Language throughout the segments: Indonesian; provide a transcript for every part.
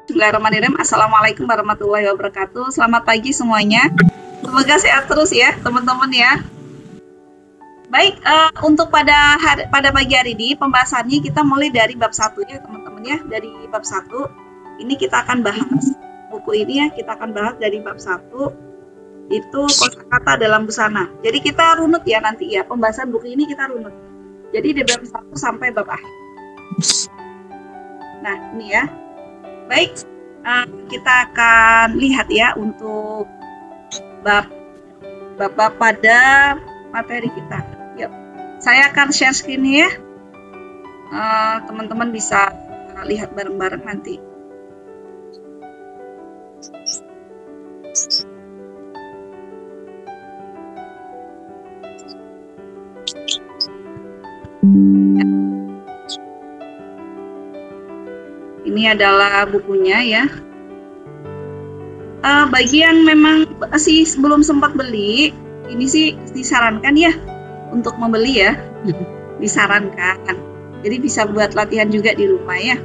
Bismillahirrahmanirrahim. Assalamualaikum warahmatullahi wabarakatuh. Selamat pagi semuanya. Semoga sehat terus ya teman-teman ya. Baik, untuk pada pagi hari ini pembahasannya kita mulai dari bab 1 ya teman-teman ya. Dari bab 1 ini kita akan bahas buku ini ya, kita akan bahas dari bab 1 itu kosakata dalam busana. Jadi kita runut ya nanti ya, pembahasan buku ini kita runut. Jadi dari bab 1 sampai bab akhir. Nah, ini ya. Baik, kita akan lihat ya untuk bab pada materi kita. Yuk, saya akan share screen ya. Teman-teman bisa lihat bareng-bareng nanti. Ini adalah bukunya ya. Bagi yang memang masih belum sempat beli, ini sih disarankan ya untuk membeli ya. Disarankan. Jadi bisa buat latihan juga di rumah ya.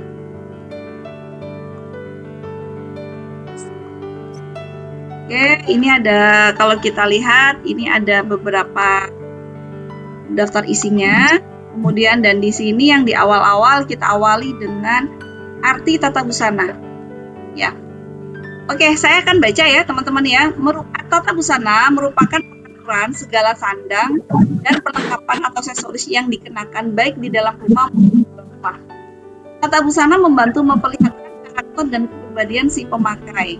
Oke, ini ada, kalau kita lihat ini ada beberapa daftar isinya. Kemudian dan di sini yang di awal-awal kita awali dengan arti tata busana. Ya. Oke, saya akan baca ya, teman-teman ya. Tata busana merupakan pengaturan segala sandang dan perlengkapan atau aksesoris yang dikenakan baik di dalam rumah maupun di luar rumah. Tata busana membantu memperlihatkan karakter dan kepribadian si pemakai.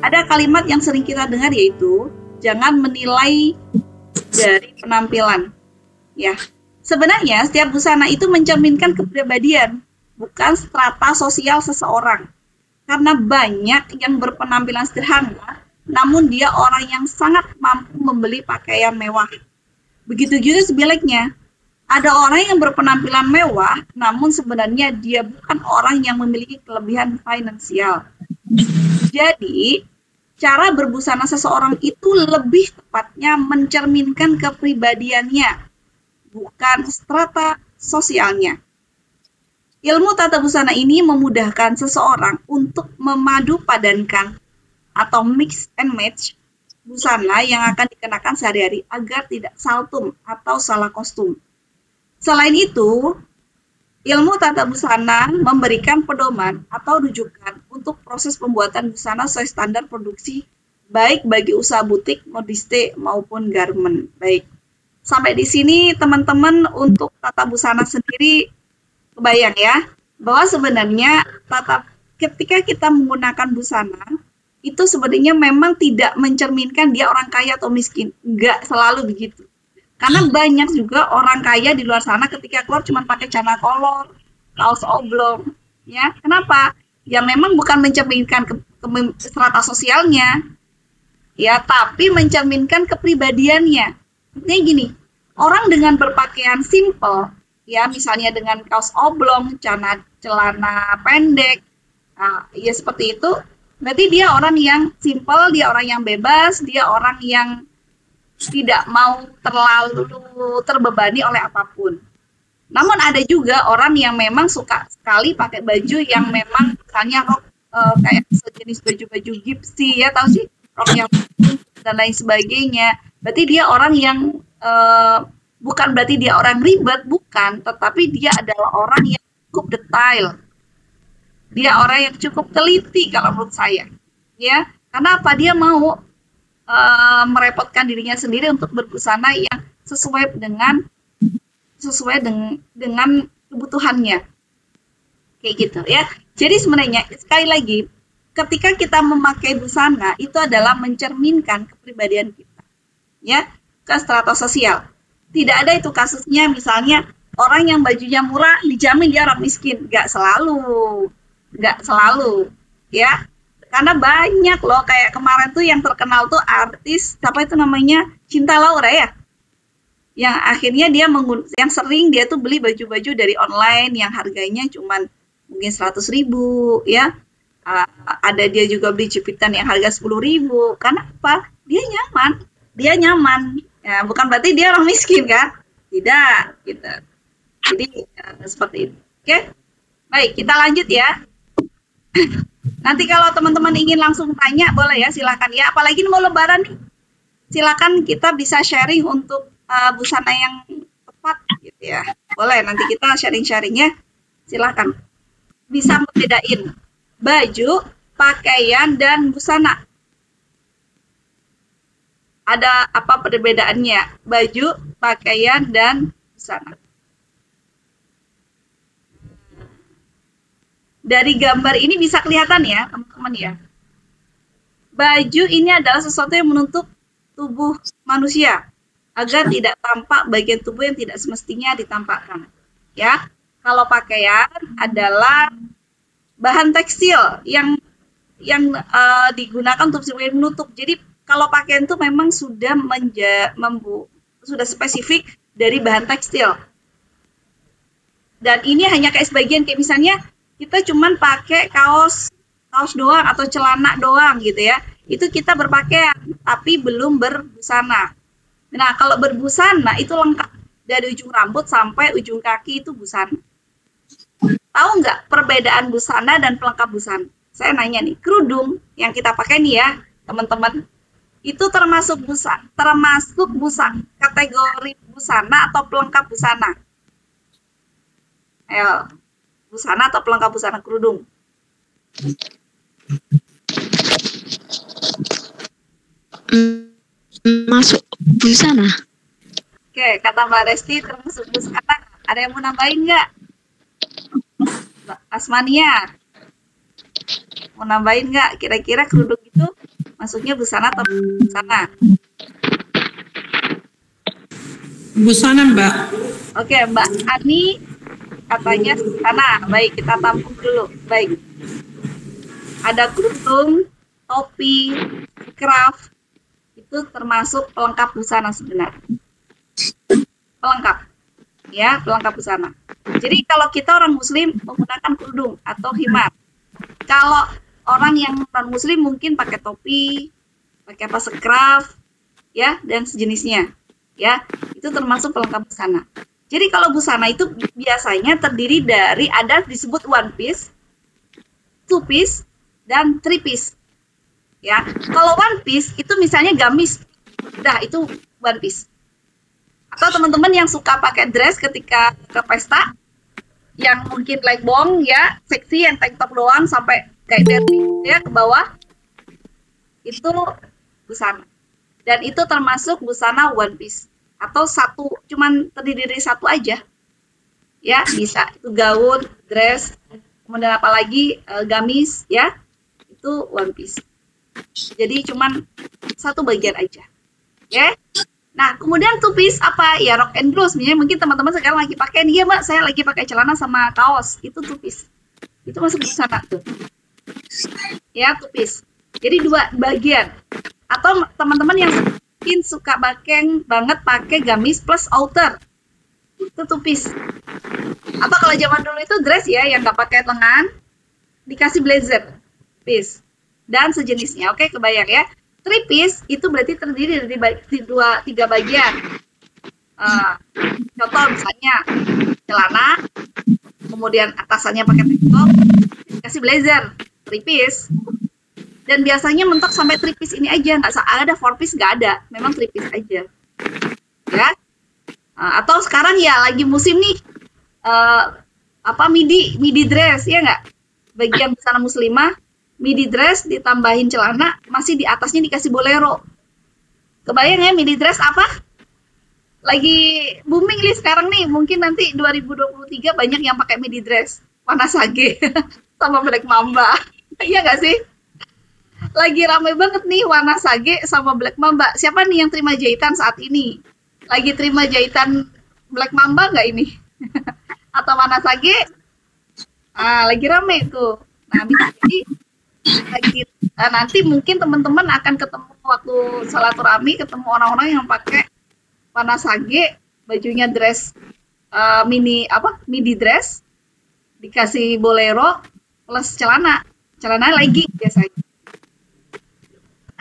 Ada kalimat yang sering kita dengar yaitu jangan menilai dari penampilan. Ya. Sebenarnya setiap busana itu mencerminkan kepribadian, bukan strata sosial seseorang. Karena banyak yang berpenampilan sederhana, namun dia orang yang sangat mampu membeli pakaian mewah. Begitu juga sebaliknya. Ada orang yang berpenampilan mewah, namun sebenarnya dia bukan orang yang memiliki kelebihan finansial. Jadi, cara berbusana seseorang itu lebih tepatnya mencerminkan kepribadiannya, bukan strata sosialnya. Ilmu tata busana ini memudahkan seseorang untuk memadu-padankan atau mix and match busana yang akan dikenakan sehari-hari agar tidak saltum atau salah kostum. Selain itu, ilmu tata busana memberikan pedoman atau rujukan untuk proses pembuatan busana sesuai standar produksi baik bagi usaha butik, modiste maupun garment. Baik. Sampai di sini teman-teman untuk tata busana sendiri kebayang ya, bahwa sebenarnya ketika kita menggunakan busana, itu sebenarnya memang tidak mencerminkan dia orang kaya atau miskin. Enggak selalu begitu. Karena banyak juga orang kaya di luar sana ketika keluar cuma pakai celana kolor, kaos oblong. Ya, kenapa? Ya memang bukan mencerminkan strata sosialnya, ya, tapi mencerminkan kepribadiannya. Artinya gini, orang dengan berpakaian simple, ya misalnya dengan kaos oblong, celana pendek, ya seperti itu, berarti dia orang yang simple, dia orang yang bebas, dia orang yang tidak mau terlalu terbebani oleh apapun. Namun ada juga orang yang memang suka sekali pakai baju yang memang misalnya rok kayak sejenis baju-baju gipsy ya, tahu sih, rok yang dan lain sebagainya. Berarti dia orang yang bukan berarti dia orang ribet, bukan, tetapi dia adalah orang yang cukup detail. Dia orang yang cukup teliti kalau menurut saya. Ya, karena apa? Dia mau merepotkan dirinya sendiri untuk berbusana yang sesuai dengan kebutuhannya. Kayak gitu ya. Jadi sebenarnya sekali lagi, ketika kita memakai busana itu adalah mencerminkan kepribadian kita. Ya, ke strata sosial. Tidak ada itu kasusnya misalnya orang yang bajunya murah dijamin dia orang miskin. Nggak selalu, ya. Karena banyak loh, kayak kemarin tuh yang terkenal tuh artis, siapa itu namanya, Cinta Laura ya. Yang akhirnya dia yang sering dia tuh beli baju-baju dari online yang harganya cuman mungkin 100.000 ya. Ada dia juga beli jepitan yang harga 10.000. Karena apa? Dia nyaman. Ya, bukan berarti dia orang miskin kan? Tidak, gitu. Jadi seperti itu. Oke? Baik, kita lanjut ya. Nanti kalau teman-teman ingin langsung tanya, boleh ya, silakan ya. Apalagi mau lebaran nih, silakan kita bisa sharing untuk busana yang tepat gitu ya. Boleh, nanti kita sharing-sharingnya, silakan. Bisa membedain baju, pakaian, dan busana. Ada apa perbedaannya? Baju, pakaian, dan busana. Dari gambar ini bisa kelihatan ya, teman-teman ya. Baju ini adalah sesuatu yang menutup tubuh manusia agar tidak tampak bagian tubuh yang tidak semestinya ditampakkan. Ya, kalau pakaian adalah bahan tekstil yang digunakan untuk menutup. Jadi kalau pakaian itu memang sudah sudah spesifik dari bahan tekstil. Dan ini hanya kayak sebagian, kayak misalnya kita cuman pakai kaos doang atau celana doang gitu ya. Itu kita berpakaian, tapi belum berbusana. Nah, kalau berbusana itu lengkap. Dari ujung rambut sampai ujung kaki itu busana. Tahu nggak perbedaan busana dan pelengkap busana? Saya nanya nih, kerudung yang kita pakai nih ya, teman-teman, itu termasuk busana, kategori busana atau pelengkap busana? Ayo, busana atau pelengkap busana kerudung? Masuk busana. Oke, kata Mbak Resti termasuk busana. Ada yang mau nambahin nggak? Asmania, mau nambahin nggak? Kira-kira kerudung itu masuknya busana atau busana? Busana, Mbak. Oke, Mbak Ani katanya busana. Baik, kita tampung dulu. Baik. Ada kerudung, topi, scarf, itu termasuk pelengkap busana sebenarnya. Pelengkap. Ya, pelengkap busana. Jadi kalau kita orang muslim menggunakan kerudung atau khimar. Kalau orang yang non muslim mungkin pakai topi, pakai apa, scarf, ya, dan sejenisnya. Ya, itu termasuk pelengkap busana. Jadi kalau busana itu biasanya terdiri dari, ada disebut one piece, two piece, dan three piece. Ya, kalau one piece itu misalnya gamis, dah itu one piece. Atau teman-teman yang suka pakai dress ketika ke pesta, yang mungkin legbong ya, seksi, yang tank top doang sampai kayak derby ya ke bawah, itu busana. Dan itu termasuk busana one piece atau satu, cuman terdiri dari satu aja. Ya, bisa itu gaun, dress, kemudian apalagi gamis ya, itu one piece. Jadi cuman satu bagian aja. Ya. Nah, kemudian two piece apa? Ya rok and blouse. Misalnya mungkin teman-teman sekarang lagi pakai, iya Mbak, saya lagi pakai celana sama kaos. Itu two piece. Itu masuk busana tuh. Ya, two piece. Jadi dua bagian. Atau teman-teman yang mungkin suka banget pakai gamis plus outer. Itu two piece. Atau kalau zaman dulu itu dress ya, yang nggak pakai lengan, dikasih blazer. Piece. Dan sejenisnya. Oke, kebayang ya. Three piece itu berarti terdiri dari tiga bagian. Contoh misalnya celana, kemudian atasannya pakai tank top, dikasih blazer, three piece. Dan biasanya mentok sampai three piece ini aja, nggak ada four piece, nggak ada, memang three piece aja. Ya. Atau sekarang ya lagi musim nih midi dress ya nggak? Bagian busana muslimah, midi dress ditambahin celana, masih di atasnya dikasih bolero. Kebayang ya midi dress apa? Lagi booming nih sekarang nih, mungkin nanti 2023 banyak yang pakai midi dress warna sage sama Black Mamba. Iya nggak sih? Lagi ramai banget nih warna sage sama Black Mamba. Siapa nih yang terima jahitan saat ini? Lagi terima jahitan Black Mamba nggak ini? Atau warna sage? Lagi rame tuh. Nah, jadi nanti mungkin teman-teman akan ketemu waktu silaturahmi, ketemu orang-orang yang pakai warna sage, bajunya dress midi dress, dikasih bolero plus celana legging biasanya.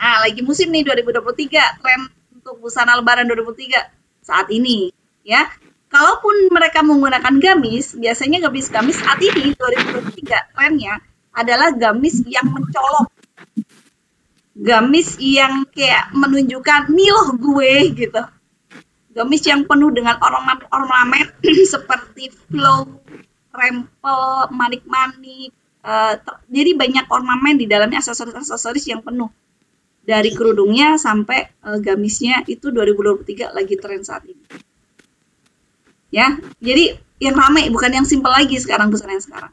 Nah, lagi musim nih 2023, tren untuk busana lebaran 2023 saat ini ya. Kalaupun mereka menggunakan gamis, biasanya gamis saat ini 2023 trennya adalah gamis yang mencolok. Gamis yang kayak menunjukkan, nih loh gue, gitu. Gamis yang penuh dengan ornamen seperti flow, rempel, manik-manik. Jadi banyak ornamen di dalamnya, aksesoris-aksesoris yang penuh. Dari kerudungnya sampai gamisnya itu 2023 lagi tren saat ini. Ya, jadi yang ramai, bukan yang simpel lagi sekarang, busana yang sekarang.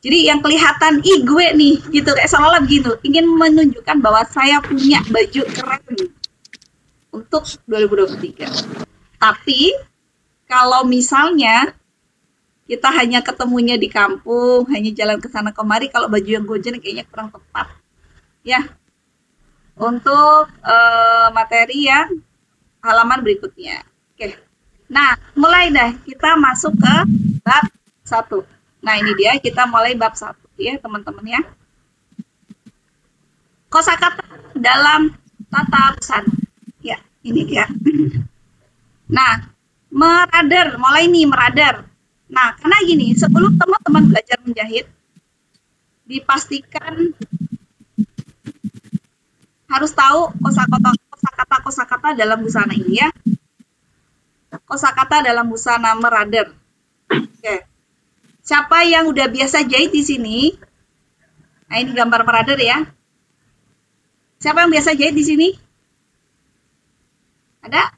Jadi yang kelihatan, ih gue nih, gitu, kayak seolah-olah gitu, ingin menunjukkan bahwa saya punya baju keren untuk 2023. Tapi, kalau misalnya kita hanya ketemunya di kampung, hanya jalan ke sana kemari, kalau baju yang gojen kayaknya kurang tepat. Ya, untuk materi yang halaman berikutnya. Oke. Nah, mulai dah kita masuk ke bab 1. Nah, ini dia, kita mulai bab 1 ya, teman-teman ya. Kosakata dalam tata busana. Ya, ini dia. Nah, merader, mulai nih merader. Nah, karena gini, sebelum teman-teman belajar menjahit, dipastikan harus tahu kosakata dalam busana ini ya. Kosakata dalam busana merader. Oke. Siapa yang udah biasa jahit di sini? Nah, ini gambar merader ya. Siapa yang biasa jahit di sini? Ada?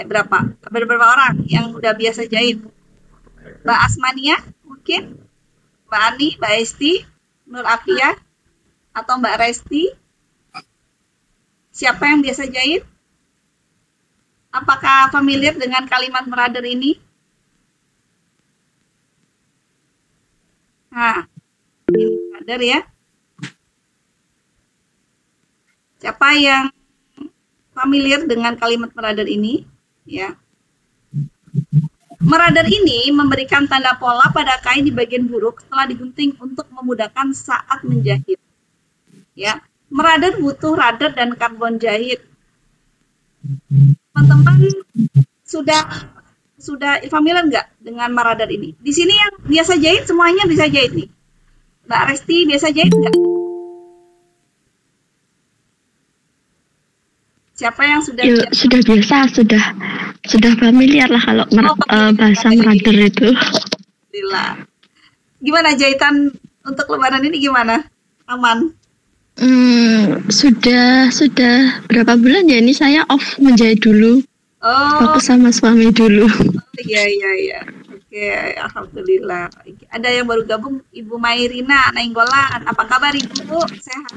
Berapa? Berapa orang yang udah biasa jahit? Mbak Asmania mungkin? Mbak Ani, Mbak Esti, Nur Afia, atau Mbak Resti? Siapa yang biasa jahit? Apakah familiar dengan kalimat merader ini? Nah, ini merader ya. Siapa yang familiar dengan kalimat merader ini? Ya. Merader ini memberikan tanda pola pada kain di bagian buruk setelah digunting untuk memudahkan saat menjahit. Ya, merader butuh rader dan karbon jahit. Teman-teman sudah familiar nggak dengan merader ini? Di sini yang biasa jahit semuanya bisa jahit nih. Mbak Resti biasa jahit nggak? Siapa yang sudah Ya, sudah biasa, sudah familiar lah kalau bahasa merader itu. Alhamdulillah. Gimana jahitan untuk lebaran ini gimana? Aman? Sudah berapa bulan ya ini saya off menjahit dulu. Fokus sama suami dulu. Iya. Oke, alhamdulillah. Ada yang baru gabung, Ibu Mairina Nainggolan. Apa kabar Ibu? Sehat?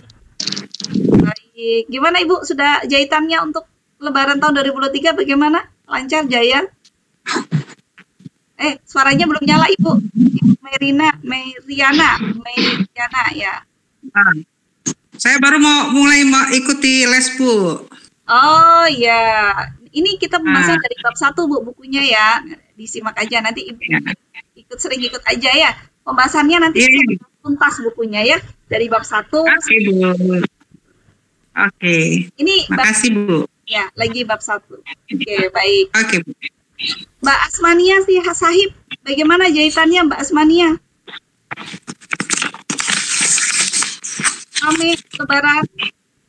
Baik. Gimana Ibu? Sudah jahitannya untuk lebaran tahun 2023 bagaimana? Lancar jaya? Suaranya belum nyala Ibu. Ibu Meriana ya. Saya baru mulai ikuti les, Bu. Oh ya, ini kita pembahasan dari bab 1 Bu, bukunya ya. Disimak aja, nanti Ibu sering ikut aja ya. Pembahasannya nanti tuntas bukunya ya, dari bab 1. Oke, Bu. Oke. Ini makasih Bu. Ya, lagi bab 1. Oke, baik. Oke, Bu. Mbak Asmania Sahib, bagaimana jahitannya Mbak Asmania? Kami lebaran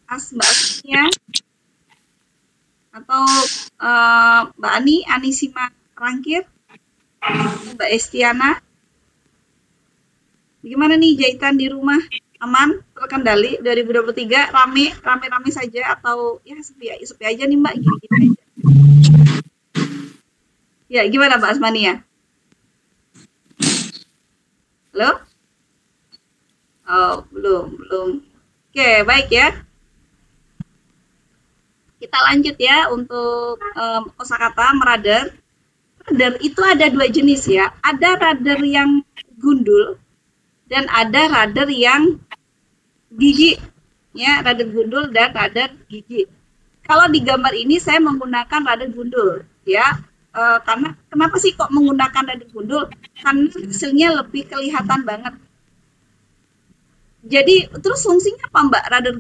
Mbak Asmania atau Mbak Ani Sima Rangkir, Mbak Estiana, bagaimana nih jahitan di rumah? Aman, terkendali 2023, rame saja atau ya sepi aja nih Mbak, gini aja. Ya, gimana Mbak Asmania? Halo? Oh, belum. Oke, baik ya. Kita lanjut ya untuk kosakata merader. Rader itu ada 2 jenis ya. Ada rader yang gundul dan ada rader yang gigi. Ya, rader gundul dan rader gigi. Kalau di gambar ini saya menggunakan rader gundul ya. Karena kenapa sih kok menggunakan rader gundul? Karena hasilnya lebih kelihatan banget. Jadi terus fungsinya apa Mbak? Rader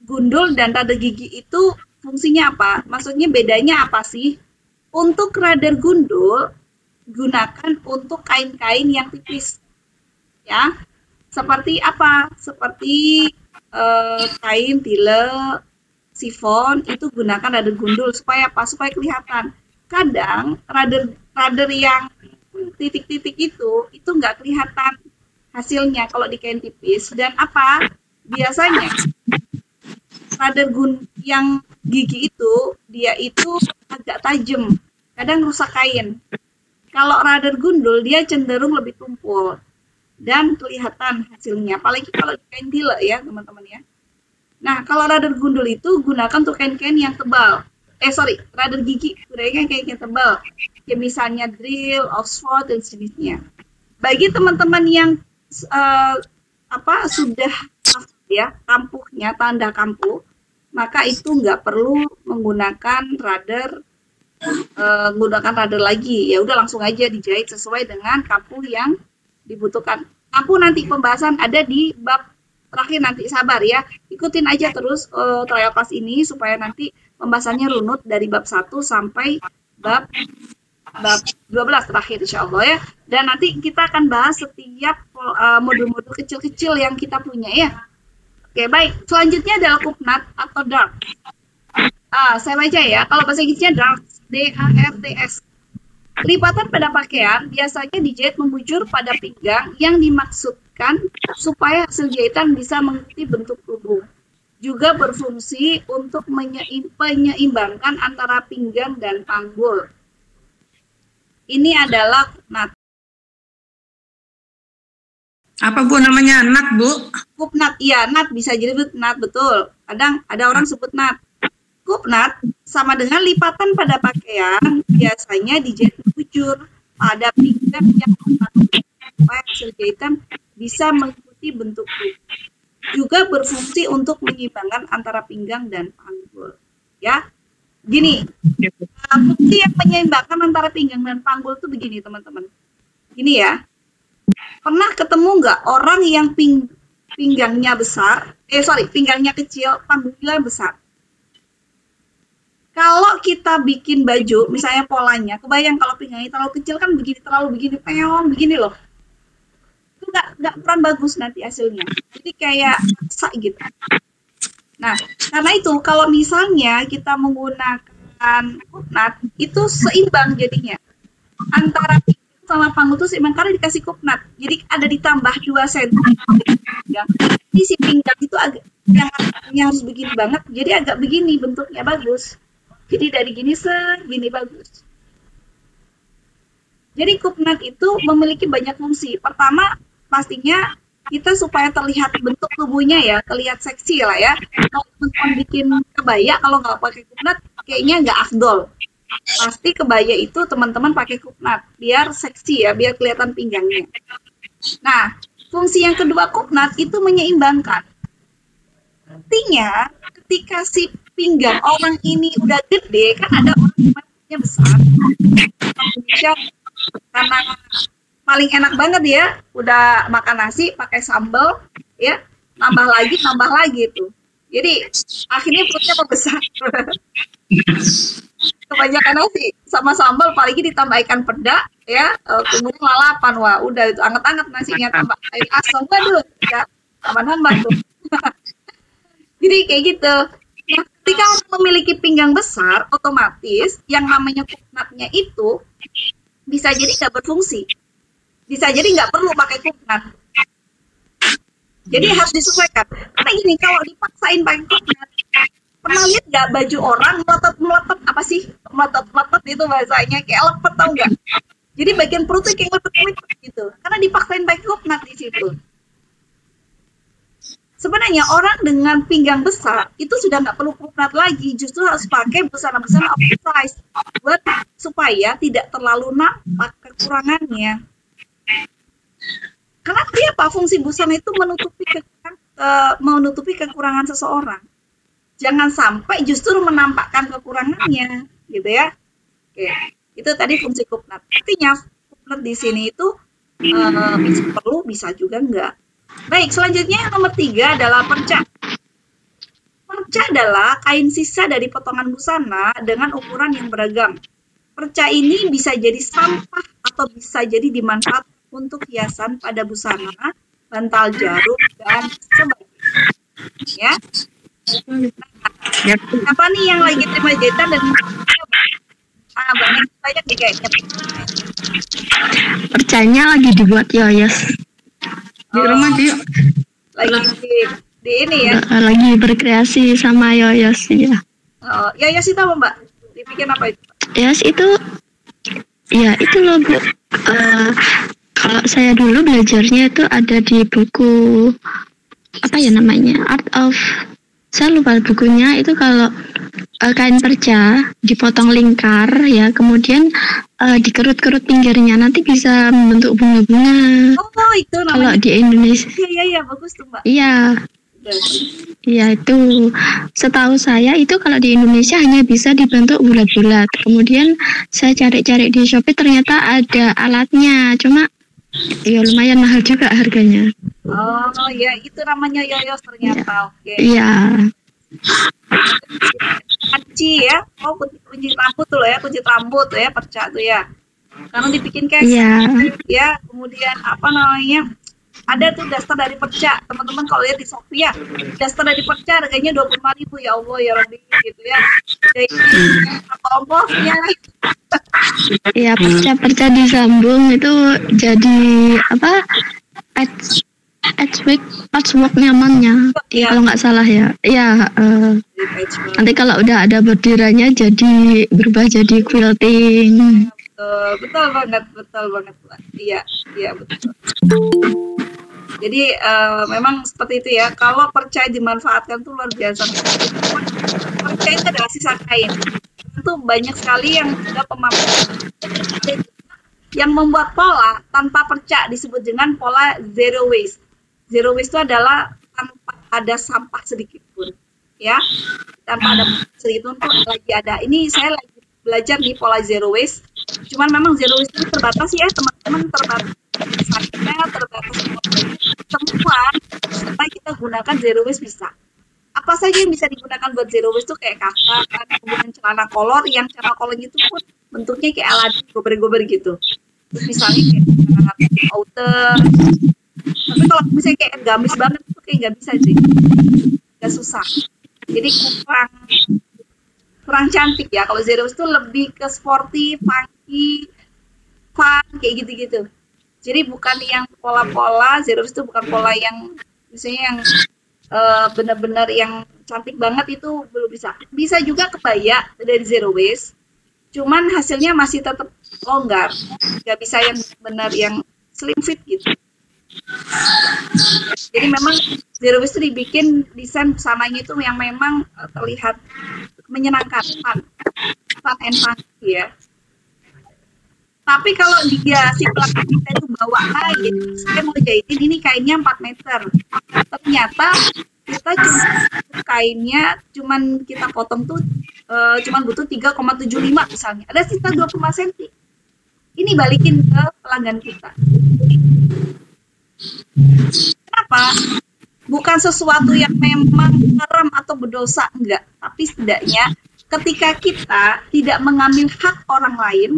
gundul dan rader gigi itu fungsinya apa? Maksudnya bedanya apa sih? Untuk rader gundul gunakan untuk kain-kain yang tipis. Ya. Seperti apa? Seperti kain, tile, sifon, itu gunakan radar gundul supaya apa? Supaya kelihatan. Kadang radar yang titik-titik itu nggak kelihatan hasilnya kalau di kain tipis. Dan apa? Biasanya radar yang gigi itu dia itu agak tajam, kadang rusak kain. Kalau radar gundul dia cenderung lebih tumpul dan kelihatan hasilnya, apalagi kalau di kain tile ya teman-teman ya. Nah, kalau radar gundul itu gunakan untuk kain-kain yang tebal. Radar gigi gunakan kain yang tebal, kayak misalnya drill, Oxford dan sejenisnya. Bagi teman-teman yang sudah ya kampuhnya, tanda kampuh, maka itu nggak perlu menggunakan radar lagi. Ya udah langsung aja dijahit sesuai dengan kampuh yang dibutuhkan. Kampuh nanti pembahasan ada di bab terakhir, nanti sabar ya, ikutin aja terus trial class ini supaya nanti pembahasannya runut dari bab 1 sampai bab 12 terakhir insya Allah ya. Dan nanti kita akan bahas setiap modul-modul kecil-kecil yang kita punya ya. Oke, baik. Selanjutnya adalah kupnat atau dart. Saya baca ya. Kalau bahasa Inggrisnya dart, D-A-R-T-S. Lipatan pada pakaian biasanya dijahit membujur pada pinggang yang dimaksudkan supaya hasil jahitan bisa mengikuti bentuk tubuh. Juga berfungsi untuk menyeimbangkan antara pinggang dan panggul. Ini adalah kupnat. Apa Bu namanya? Nat Bu? Kupnat, iya, nat bisa jadi nat, betul. Kadang ada orang sebut nat. Kupnat sama dengan lipatan pada pakaian, biasanya dijahit membujur pada pinggang yang supaya hasil jahitan bisa mengikuti bentuk tubuh. Juga berfungsi untuk menyeimbangkan antara pinggang dan panggul. Ya, gini, fungsi yang menyeimbangkan antara pinggang dan panggul itu begini teman-teman. Gini ya, pernah ketemu nggak orang yang pinggangnya besar, pinggangnya kecil, panggulnya besar? Kalau kita bikin baju, misalnya polanya, kebayang kalau pinggangnya terlalu kecil kan begini, terlalu begini, peong, begini loh. Itu nggak kurang bagus nanti hasilnya. Jadi kayak sak gitu. Nah, karena itu kalau misalnya kita menggunakan kupnat, itu seimbang jadinya. Antara pinggang sama panggul itu seimbang karena dikasih kupnat. Jadi ada ditambah 2 cm. Jadi si pinggang itu agak yang harus begini banget, jadi agak begini bentuknya bagus. Jadi dari gini segini bagus. Jadi kupnat itu memiliki banyak fungsi. Pertama, pastinya kita supaya terlihat bentuk tubuhnya ya, terlihat seksi lah ya. Kalau teman-teman bikin kebaya, kalau nggak pakai kupnat, kayaknya nggak afdol. Pasti kebaya itu teman-teman pakai kupnat, biar seksi ya, biar kelihatan pinggangnya. Nah, fungsi yang kedua kupnat itu menyeimbangkan. Artinya, ketika si pinggang orang ini udah gede, kan ada orang yang pinggangnya besar. Indonesia karena paling enak banget ya, udah makan nasi pakai sambal, ya nambah lagi tuh. Jadi akhirnya perutnya membesar. Kebanyakan nasi sama sambal, apalagi ditambah ikan peda, ya kemudian lalapan, wah udah itu anget-anget nasinya, tambah air asam, waduh, ya tambah tuh. Jadi kayak gitu. Nah, ketika orang memiliki pinggang besar, otomatis yang namanya kupnatnya itu bisa jadi nggak berfungsi. Bisa jadi nggak perlu pakai kupnat. Jadi harus disesuaikan. Karena gini, kalau dipaksain pakai kupnat, pernah lihat nggak baju orang melotot apa sih? Melotot itu bahasanya kayak lepet, tau nggak? Jadi bagian perutnya kayak lepet-lepet gitu. Karena dipaksain pakai kupnat di situ. Sebenarnya orang dengan pinggang besar itu sudah nggak perlu kupnat lagi, justru harus pakai busana-busana oversize buat supaya tidak terlalu nampak kekurangannya. Karena dia apa? Fungsi busana itu menutupi kekurangan seseorang. Jangan sampai justru menampakkan kekurangannya, gitu ya. Oke, itu tadi fungsi kupnat. Artinya kupnat di sini itu bisa perlu, bisa juga enggak. Baik, selanjutnya yang nomor 3 adalah perca. Perca adalah kain sisa dari potongan busana dengan ukuran yang beragam. Perca ini bisa jadi sampah atau bisa jadi dimanfaatkan untuk hiasan pada busana bantal jarum, dan sebagainya. Ya. Apa nih yang lagi terima jahitan dan banyak nih kayaknya. Percanya lagi dibuat yoyos. Di rumah dia. Lagi di ini ya. Lagi berkreasi sama yoyos ya. Yoyos itu apa Mbak? Dibikin apa itu? Yoyos itu, ya itu loh Bu. Kalau saya dulu belajarnya itu ada di buku apa ya namanya, Art of, saya lupa bukunya itu. Kalau kain perca dipotong lingkar ya, kemudian dikerut-kerut pinggirnya, nanti bisa membentuk bunga-bunga. Oh itu namanya. Kalau di Indonesia. Iya bagus tuh Mbak. Iya. Iya itu, setahu saya itu kalau di Indonesia hanya bisa dibentuk bulat-bulat. Kemudian saya cari-cari di Shopee, ternyata ada alatnya, cuma ya lumayan mahal juga harganya. Oh ya, itu namanya yoyos ternyata. Oke. Iya. Kunci ya, kunci rambut tuh loh ya, kunci rambut tuh ya, perca tuh ya. Karena dibikin kayak ya, kemudian apa namanya? Ada tuh daster dari perca, teman-teman kalau lihat di Shopee ya, daster dari perca harganya 25.000, ya Allah ya Rabbi gitu ya. Jadi apa ongkosnya? Iya, perca disambung itu jadi apa? Patchwork nyamannya, ya. Kalau nggak salah ya. Iya. Nanti kalau udah ada bordirannya jadi berubah jadi quilting. Betul banget. Iya betul. Jadi memang seperti itu ya. Kalau perca dimanfaatkan tuh luar biasa. Perca itu adalah sisa kain. Itu banyak sekali yang sudah pemakaian yang membuat pola tanpa perca disebut dengan pola zero waste. Zero waste itu adalah tanpa ada sampah sedikit pun, ya. Tanpa ada sedikit pun lagi ada. Ini saya lagi belajar nih pola zero waste. Cuman memang zero waste itu terbatas ya teman-teman, terbatas semua. Supaya kita gunakan zero waste bisa. Apa saja yang bisa digunakan buat zero waste itu kayak kasta, kan, kemudian celana kolor, yang celana kolor itu pun bentuknya kayak Aladin, gober-gober gitu. Terus misalnya kayak outer. Tapi kalau misalnya kayak gamis banget itu kayak nggak bisa sih, nggak susah. Jadi kurang cantik ya. Kalau zero waste itu lebih ke sporty, funky, fun kayak gitu-gitu. Jadi bukan yang pola-pola, zero waste itu bukan pola yang misalnya yang benar-benar yang cantik banget, itu belum bisa. Bisa juga kebaya dari zero waste, cuman hasilnya masih tetap longgar, nggak bisa yang benar yang slim fit gitu. Jadi memang zero waste itu dibikin desain busananya itu yang memang terlihat menyenangkan, fun and funky ya. Tapi kalau dia si pelaku kita itu bawa kain, saya mau jahitin ini kainnya 4 meter. Ternyata kita kainnya cuman kita potong tuh cuman butuh 3,75 misalnya. Ada sisa 25 cm. Ini balikin ke pelanggan kita. Kenapa? Bukan sesuatu yang memang haram atau berdosa, enggak. Tapi setidaknya ketika kita tidak mengambil hak orang lain,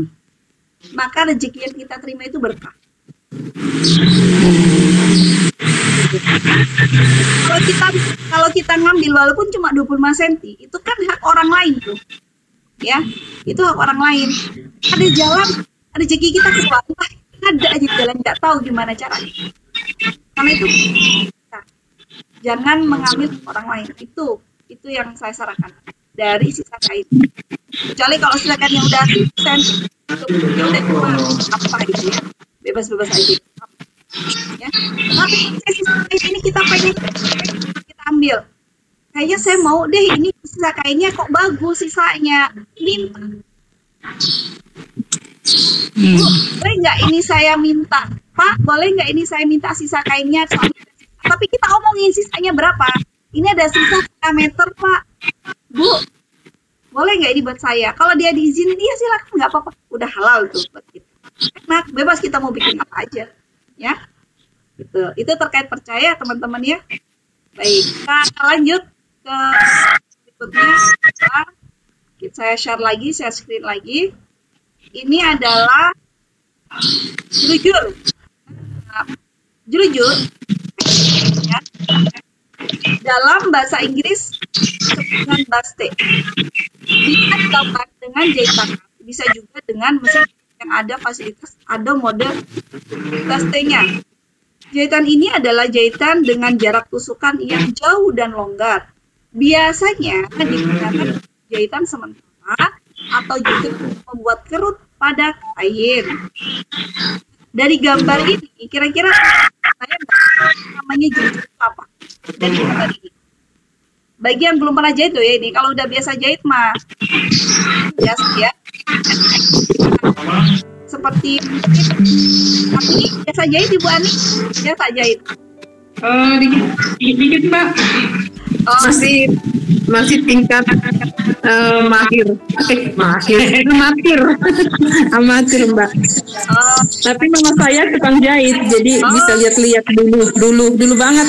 maka rezeki yang kita terima itu berkah. Kalau kita ngambil walaupun cuma 25 cm, itu kan hak orang lain tuh. Ya, itu hak orang lain. Ada jalan, rezeki kita keluar, ada aja jalan, nggak tahu gimana caranya. Karena itu jangan mengambil orang lain. Itu yang saya sarankan dari sisa kain. Kecuali kalau sisa kain yang udah cm, itu udah cuma apa gitu ya, bebas-bebas aja. Ya. Tapi sisa kain ini kita pengen kita ambil. Kayaknya saya mau deh ini sisa kainnya kok bagus sisanya. Minta. Boleh nggak ini saya minta? Pak, boleh nggak ini saya minta sisa kainnya? Tapi kita omongin sisanya berapa? Ini ada sisa 1 meter, Pak. Bu, boleh nggak ini buat saya? Kalau dia diizinin, iya silakan, nggak apa-apa. Udah halal tuh buat kita. Enak, bebas kita mau bikin apa aja. Ya, gitu. Itu terkait percaya, teman-teman ya. Baik, kita lanjut ke berikutnya. Saya share lagi, saya screen lagi. Ini adalah jujur. Jujur, Dalam bahasa Inggris dengan baste. Bisa dilakukan dengan jahit tangan, bisa juga dengan mesin yang ada fasilitas atau mode baste-nya. Jahitan ini adalah jahitan dengan jarak tusukan yang jauh dan longgar. Biasanya digunakan jahitan sementara atau juga membuat kerut pada kain. Dari gambar ini, kira-kira saya namanya jahit apa? Dari gambar ini. Bagi yang belum pernah jahit tuh ya ini, kalau udah biasa jahit mah biasa ya. Seperti tapi biasa jahit Ibu Ani, biasa jahit. Dikit Mbak. Masih tingkat amatir Mbak. Tapi mama saya tukang jahit, jadi bisa lihat-lihat dulu banget.